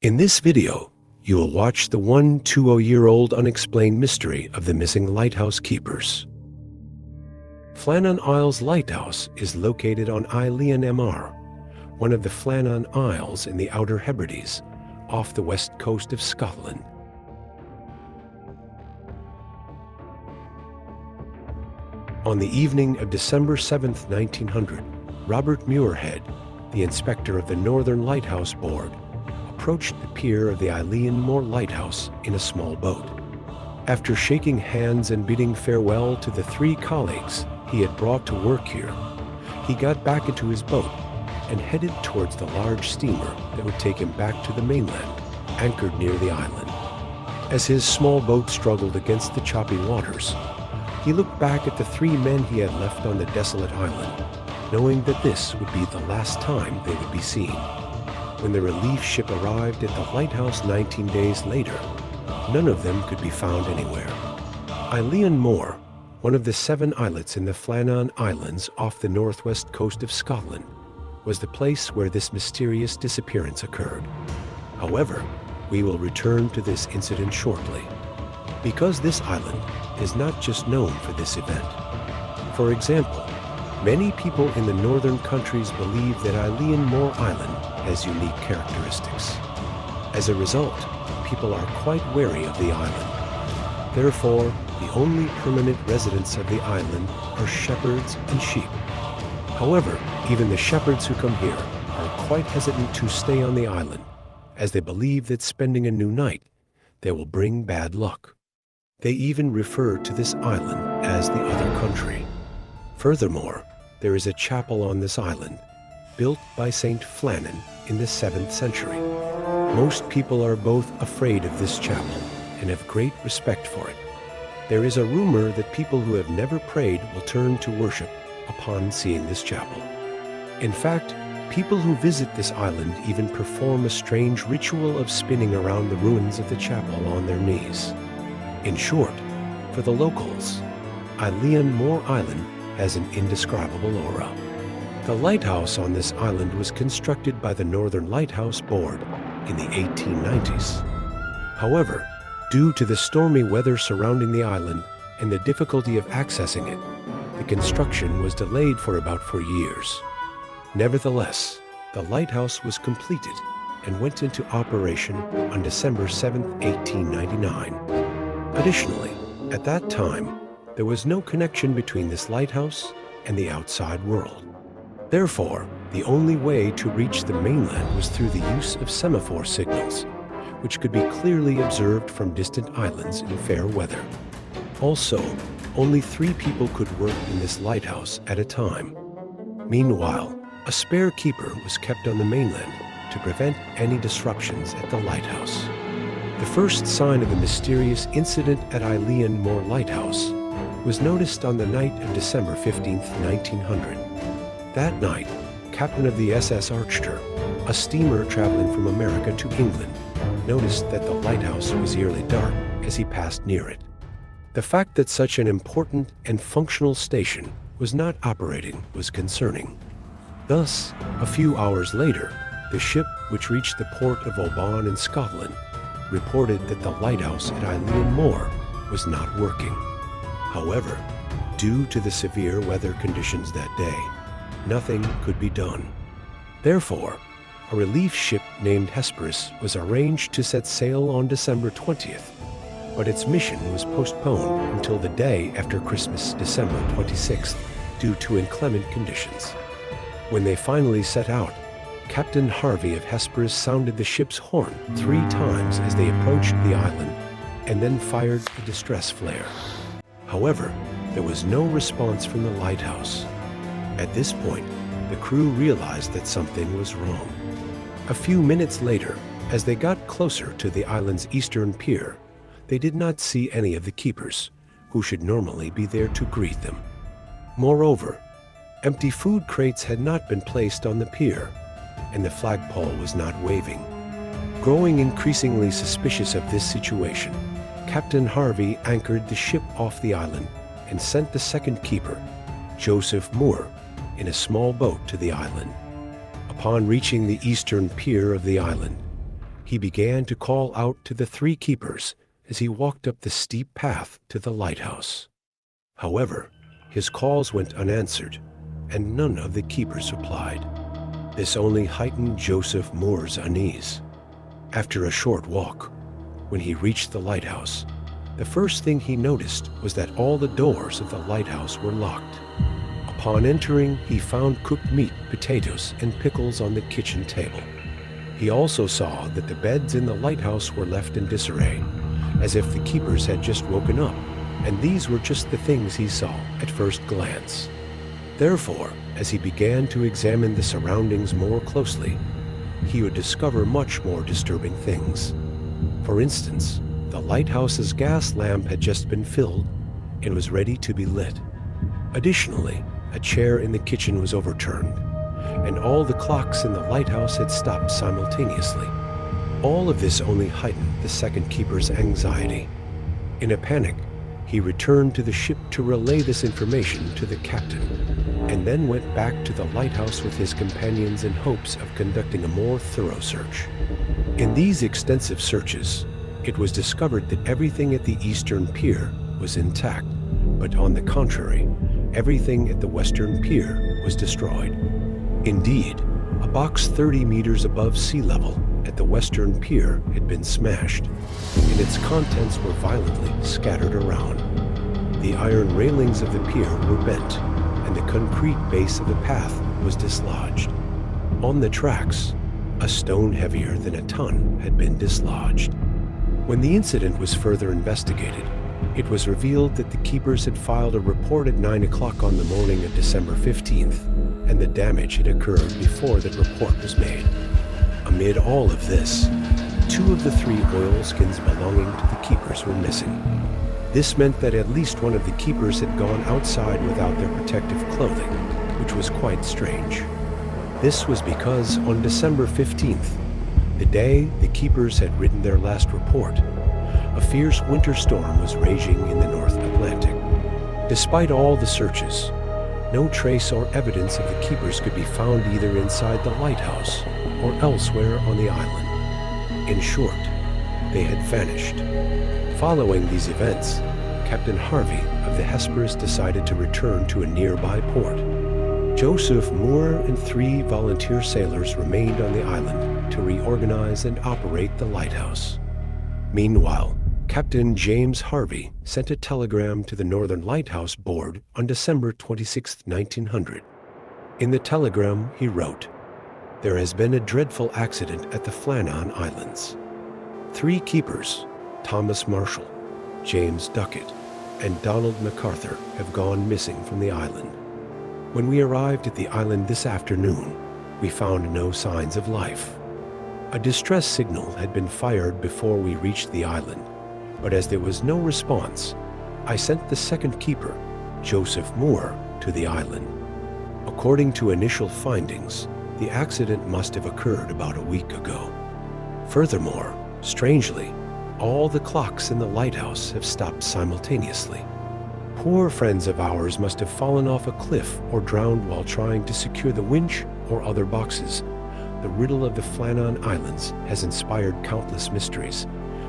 In this video, you will watch the 120-year-old unexplained mystery of the missing lighthouse keepers. Flannan Isles Lighthouse is located on Eilean Mr, one of the Flannan Isles in the Outer Hebrides, off the west coast of Scotland. On the evening of December 7, 1900, Robert Muirhead, the inspector of the Northern Lighthouse Board, approached the pier of the Eilean Mr Lighthouse in a small boat. After shaking hands and bidding farewell to the 3 colleagues he had brought to work here, he got back into his boat and headed towards the large steamer that would take him back to the mainland, anchored near the island. As his small boat struggled against the choppy waters, he looked back at the 3 men he had left on the desolate island, knowing that this would be the last time they would be seen. When the relief ship arrived at the lighthouse 19 days later, none of them could be found anywhere. Eilean Mr, one of the 7 islets in the Flannan Islands off the northwest coast of Scotland, was the place where this mysterious disappearance occurred. However, we will return to this incident shortly, because this island is not just known for this event. For example, many people in the northern countries believe that Eilean Mr Island has unique characteristics. As a result, people are quite wary of the island. Therefore, the only permanent residents of the island are shepherds and sheep. However, even the shepherds who come here are quite hesitant to stay on the island, as they believe that spending a new night they will bring bad luck. They even refer to this island as the other country. Furthermore, there is a chapel on this island, built by Saint Flannan in the 7th century. Most people are both afraid of this chapel and have great respect for it. There is a rumor that people who have never prayed will turn to worship upon seeing this chapel. In fact, people who visit this island even perform a strange ritual of spinning around the ruins of the chapel on their knees. In short, for the locals, Eilean Mr Island has an indescribable aura. The lighthouse on this island was constructed by the Northern Lighthouse Board in the 1890s. However, due to the stormy weather surrounding the island and the difficulty of accessing it, the construction was delayed for about 4 years. Nevertheless, the lighthouse was completed and went into operation on December 7, 1899. Additionally, at that time, there was no connection between this lighthouse and the outside world. Therefore, the only way to reach the mainland was through the use of semaphore signals, which could be clearly observed from distant islands in fair weather. Also, only 3 people could work in this lighthouse at a time. Meanwhile, a spare keeper was kept on the mainland to prevent any disruptions at the lighthouse. The first sign of the mysterious incident at Eilean Mr Lighthouse was noticed on the night of December 15, 1900. That night, captain of the SS Archer, a steamer traveling from America to England, noticed that the lighthouse was nearly dark as he passed near it. The fact that such an important and functional station was not operating was concerning. Thus, a few hours later, the ship, which reached the port of Oban in Scotland, reported that the lighthouse at Eilean Mr was not working. However, due to the severe weather conditions that day, nothing could be done. Therefore, a relief ship named Hesperus was arranged to set sail on December 20th, but its mission was postponed until the day after Christmas, December 26th, due to inclement conditions. When they finally set out, Captain Harvey of Hesperus sounded the ship's horn 3 times as they approached the island, and then fired a distress flare. However, there was no response from the lighthouse. At this point, the crew realized that something was wrong. A few minutes later, as they got closer to the island's eastern pier, they did not see any of the keepers, who should normally be there to greet them. Moreover, empty food crates had not been placed on the pier, and the flagpole was not waving. Growing increasingly suspicious of this situation, Captain Harvey anchored the ship off the island and sent the second keeper, Joseph Moore, in a small boat to the island. Upon reaching the eastern pier of the island, He began to call out to the three keepers as he walked up the steep path to the lighthouse. However, his calls went unanswered, and none of the keepers replied. This only heightened Joseph Moore's unease. After a short walk, when he reached the lighthouse, the first thing he noticed was that all the doors of the lighthouse were locked. Upon entering, he found cooked meat, potatoes, and pickles on the kitchen table. He also saw that the beds in the lighthouse were left in disarray, as if the keepers had just woken up, and these were just the things he saw at first glance. Therefore, as he began to examine the surroundings more closely, he would discover much more disturbing things. For instance, the lighthouse's gas lamp had just been filled and was ready to be lit. Additionally, a chair in the kitchen was overturned, and all the clocks in the lighthouse had stopped simultaneously. All of this only heightened the second keeper's anxiety. In a panic, he returned to the ship to relay this information to the captain, and then went back to the lighthouse with his companions in hopes of conducting a more thorough search. In these extensive searches, it was discovered that everything at the eastern pier was intact, but on the contrary, everything at the western pier was destroyed. Indeed, a box 30 meters above sea level at the western pier had been smashed, and its contents were violently scattered around. The iron railings of the pier were bent, and the concrete base of the path was dislodged. On the tracks, a stone heavier than a ton had been dislodged. When the incident was further investigated, it was revealed that the keepers had filed a report at 9 o'clock on the morning of December 15th, and the damage had occurred before that report was made. Amid all of this, 2 of the 3 oilskins belonging to the keepers were missing. This meant that at least one of the keepers had gone outside without their protective clothing, which was quite strange. This was because on December 15th, the day the keepers had written their last report, a fierce winter storm was raging in the North Atlantic. Despite all the searches, no trace or evidence of the keepers could be found either inside the lighthouse or elsewhere on the island. In short, they had vanished. Following these events, Captain Harvey of the Hesperus decided to return to a nearby port. Joseph Moore and 3 volunteer sailors remained on the island to reorganize and operate the lighthouse. Meanwhile, Captain James Harvey sent a telegram to the Northern Lighthouse Board on December 26, 1900. In the telegram, he wrote, "There has been a dreadful accident at the Flannan Islands. 3 keepers, Thomas Marshall, James Duckett, and Donald MacArthur, have gone missing from the island. When we arrived at the island this afternoon, we found no signs of life. A distress signal had been fired before we reached the island, but as there was no response, I sent the second keeper, Joseph Moore, to the island. According to initial findings, the accident must have occurred about a week ago. Furthermore, strangely, all the clocks in the lighthouse have stopped simultaneously. Poor friends of ours must have fallen off a cliff or drowned while trying to secure the winch or other boxes. The riddle of the Flannan Islands has inspired countless mysteries,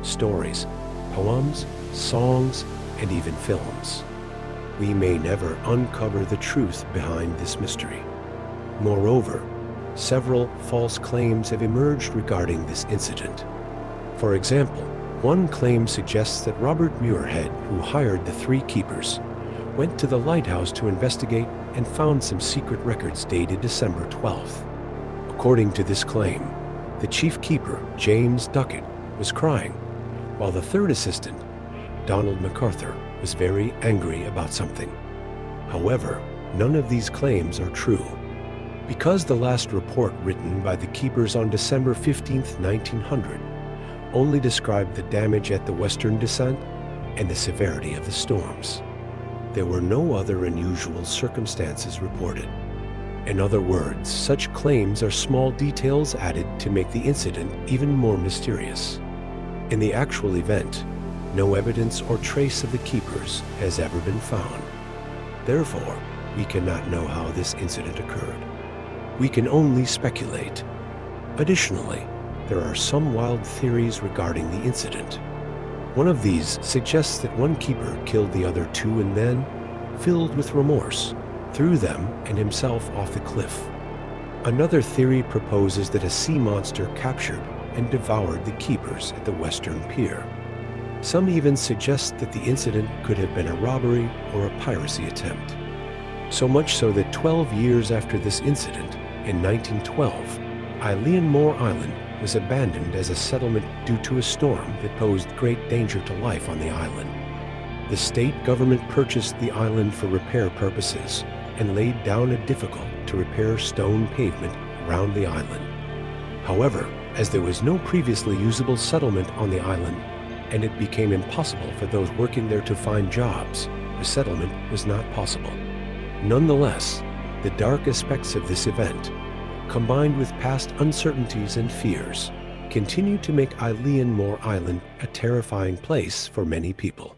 stories, poems, songs, and even films. We may never uncover the truth behind this mystery. Moreover, several false claims have emerged regarding this incident. For example, one claim suggests that Robert Muirhead, who hired the 3 keepers, went to the lighthouse to investigate and found some secret records dated December 12th. According to this claim, the chief keeper, James Duckett, was crying, while the 3rd assistant, Donald MacArthur, was very angry about something. However, none of these claims are true. Because the last report written by the keepers on December 15th, 1900, only described the damage at the western descent and the severity of the storms. There were no other unusual circumstances reported. In other words, such claims are small details added to make the incident even more mysterious. In the actual event, no evidence or trace of the keepers has ever been found. Therefore, we cannot know how this incident occurred. We can only speculate. Additionally, there are some wild theories regarding the incident. One of these suggests that one keeper killed the other two and then, filled with remorse, threw them and himself off the cliff. Another theory proposes that a sea monster captured and devoured the keepers at the western pier. Some even suggest that the incident could have been a robbery or a piracy attempt. So much so that 12 years after this incident, in 1912, Eilean Mor Island was abandoned as a settlement due to a storm that posed great danger to life on the island. The state government purchased the island for repair purposes and laid down a difficult-to-repair stone pavement around the island. However, as there was no previously usable settlement on the island, and it became impossible for those working there to find jobs, resettlement was not possible. Nonetheless, the dark aspects of this event, combined with past uncertainties and fears, continue to make Eilean Mor Island a terrifying place for many people.